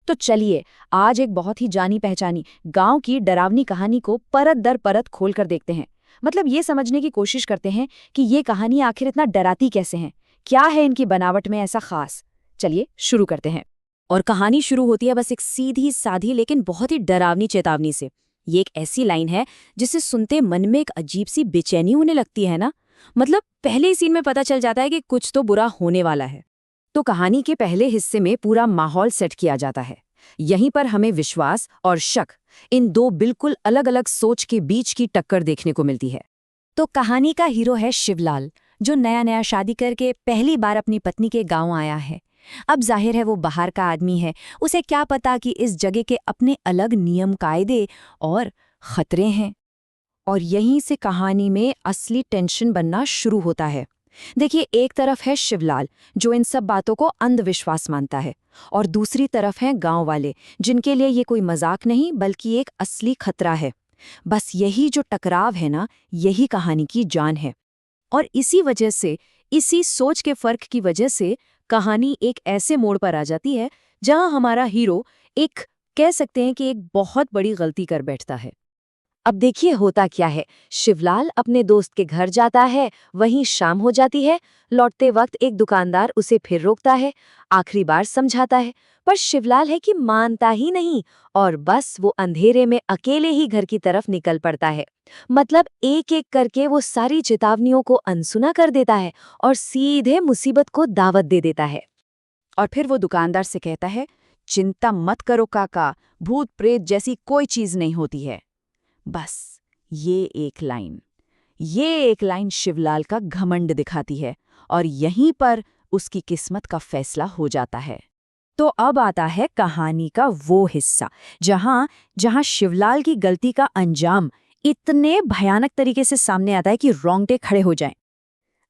तो चलिए आज एक बहुत ही जानी पहचानी गांव की डरावनी कहानी को परत दर परत खोल कर देखते हैं। मतलब ये समझने की कोशिश करते हैं कि ये कहानी आखिर इतना डराती कैसे है, क्या है इनकी बनावट में ऐसा खास। चलिए शुरू करते हैं। और कहानी शुरू होती है बस एक सीधी साधी लेकिन बहुत ही डरावनी चेतावनी से। ये एक ऐसी लाइन है जिसे सुनते मन में एक अजीब सी बेचैनी होने लगती है ना। मतलब पहले ही सीन में पता चल जाता है कि कुछ तो बुरा होने वाला है। तो कहानी के पहले हिस्से में पूरा माहौल सेट किया जाता है। यहीं पर हमें विश्वास और शक, इन दो बिल्कुल अलग अलग सोच के बीच की टक्कर देखने को मिलती है। तो कहानी का हीरो है शिवलाल, जो नया नया शादी करके पहली बार अपनी पत्नी के गांव आया है। अब जाहिर है वो बाहर का आदमी है, उसे क्या पता कि इस जगह के अपने अलग नियम कायदे और खतरे हैं। और यहीं से कहानी में असली टेंशन बनना शुरू होता है। देखिए, एक तरफ है शिवलाल, जो इन सब बातों को अंधविश्वास मानता है, और दूसरी तरफ हैं गांव वाले, जिनके लिए ये कोई मजाक नहीं बल्कि एक असली खतरा है। बस यही जो टकराव है ना, यही कहानी की जान है। और इसी वजह से, इसी सोच के फर्क की वजह से कहानी एक ऐसे मोड़ पर आ जाती है जहां हमारा हीरो एक, कह सकते हैं कि एक बहुत बड़ी गलती कर बैठता है। अब देखिए होता क्या है। शिवलाल अपने दोस्त के घर जाता है, वहीं शाम हो जाती है। लौटते वक्त एक दुकानदार उसे फिर रोकता है, आखिरी बार समझाता है, पर शिवलाल है कि मानता ही नहीं, और बस वो अंधेरे में अकेले ही घर की तरफ निकल पड़ता है। मतलब एक एक करके वो सारी चेतावनियों को अनसुना कर देता है और सीधे मुसीबत को दावत दे देता है। और फिर वो दुकानदार से कहता है, चिंता मत करो काका, भूत प्रेत जैसी कोई चीज नहीं होती है। बस ये एक लाइन शिवलाल का घमंड दिखाती है, और यहीं पर उसकी किस्मत का फैसला हो जाता है। तो अब आता है कहानी का वो हिस्सा जहां शिवलाल की गलती का अंजाम इतने भयानक तरीके से सामने आता है कि रोंगटे खड़े हो जाएं।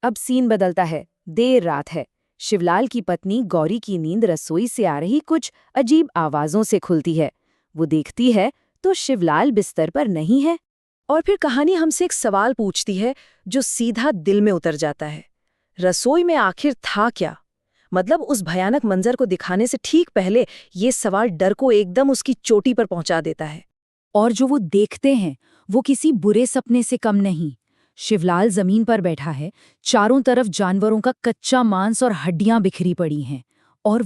अब सीन बदलता है। देर रात है। शिवलाल की पत्नी गौरी की नींद रसोई से आ रही कुछ अजीब आवाजों से खुलती है। वो देखती है तो शिवलाल बिस्तर पर नहीं है। और फिर कहानी हमसे एक सवाल पूछती है जो सीधा दिल में उतर जाता है। रसोई में आखिर था क्या? मतलब उस भयानक मंजर को दिखाने से ठीक पहले ये सवाल डर को एकदम उसकी चोटी पर पहुंचा देता है। और जो वो देखते हैं वो किसी बुरे सपने से कम नहीं। शिवलाल जमीन पर बैठा है, चारों तरफ जानवरों का कच्चा मांस और हड्डियां बिखरी पड़ी हैं, और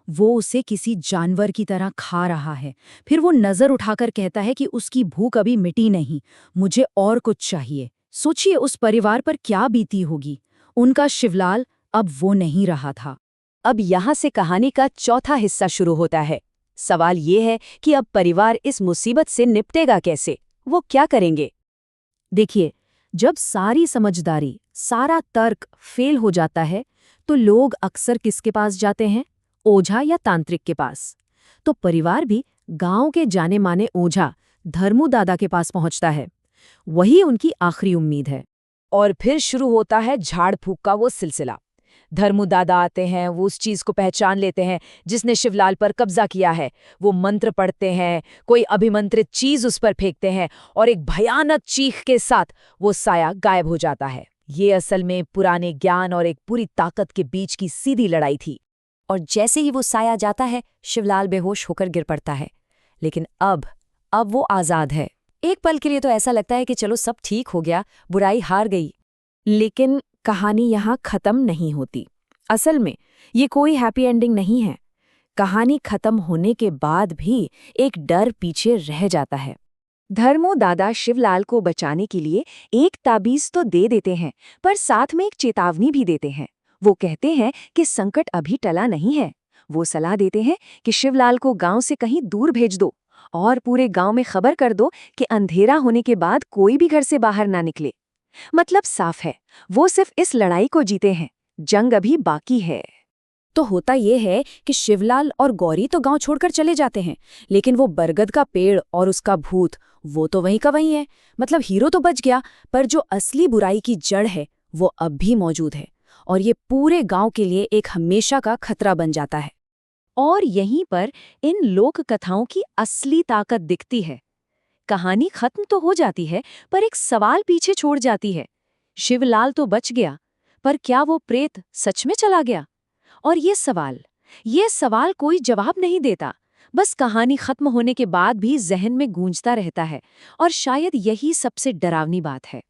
वो उसे किसी जानवर की तरह खा रहा है। फिर वो नजर उठाकर कहता है कि उसकी भूख अभी मिटी नहीं, मुझे और कुछ चाहिए। सोचिए उस परिवार पर क्या बीती होगी। उनका शिवलाल अब वो नहीं रहा था। अब यहाँ से कहानी का चौथा हिस्सा शुरू होता है। सवाल ये है कि अब परिवार इस मुसीबत से निपटेगा कैसे, वो क्या करेंगे। देखिए, जब सारी समझदारी, सारा तर्क फेल हो जाता है, तो लोग अक्सर किसके पास जाते हैं? ओझा या तांत्रिक के पास। तो परिवार भी गांव के जाने माने ओझा धर्मू दादा के पास पहुंचता है। वही उनकी आखिरी उम्मीद है। और फिर शुरू होता है झाड़ फूक का वो सिलसिला। धर्मू दादा आते हैं, वो उस चीज को पहचान लेते हैं जिसने शिवलाल पर कब्जा किया है। वो मंत्र पढ़ते हैं, कोई अभिमंत्रित चीज उस पर फेंकते हैं, और एक भयानक चीख के साथ वो साया गायब हो जाता है। ये असल में पुराने ज्ञान और एक पूरी ताकत के बीच की सीधी लड़ाई थी। और जैसे ही वो साया जाता है, शिवलाल बेहोश होकर गिर पड़ता है। लेकिन अब वो आजाद है। एक पल के लिए तो ऐसा लगता है कि चलो सब ठीक हो गया, बुराई हार गई। लेकिन कहानी यहाँ खत्म नहीं होती। असल में ये कोई हैप्पी एंडिंग नहीं है। कहानी खत्म होने के बाद भी एक डर पीछे रह जाता है। धर्मो दादा शिवलाल को बचाने के लिए एक ताबीज तो दे देते हैं, पर साथ में एक चेतावनी भी देते हैं। वो कहते हैं कि संकट अभी टला नहीं है। वो सलाह देते हैं कि शिवलाल को गांव से कहीं दूर भेज दो, और पूरे गांव में खबर कर दो कि अंधेरा होने के बाद कोई भी घर से बाहर ना निकले। मतलब साफ है, वो सिर्फ इस लड़ाई को जीते हैं, जंग अभी बाकी है। तो होता ये है कि शिवलाल और गौरी तो गांव छोड़कर चले जाते हैं, लेकिन वो बरगद का पेड़ और उसका भूत, वो तो वहीं का वहीं है। मतलब हीरो तो बच गया, पर जो असली बुराई की जड़ है वो अब भी मौजूद है, और ये पूरे गांव के लिए एक हमेशा का खतरा बन जाता है। और यहीं पर इन लोक कथाओं की असली ताकत दिखती है। कहानी खत्म तो हो जाती है, पर एक सवाल पीछे छोड़ जाती है। शिवलाल तो बच गया, पर क्या वो प्रेत सच में चला गया? और ये सवाल कोई जवाब नहीं देता, बस कहानी खत्म होने के बाद भी जहन में गूंजता रहता है। और शायद यही सबसे डरावनी बात है।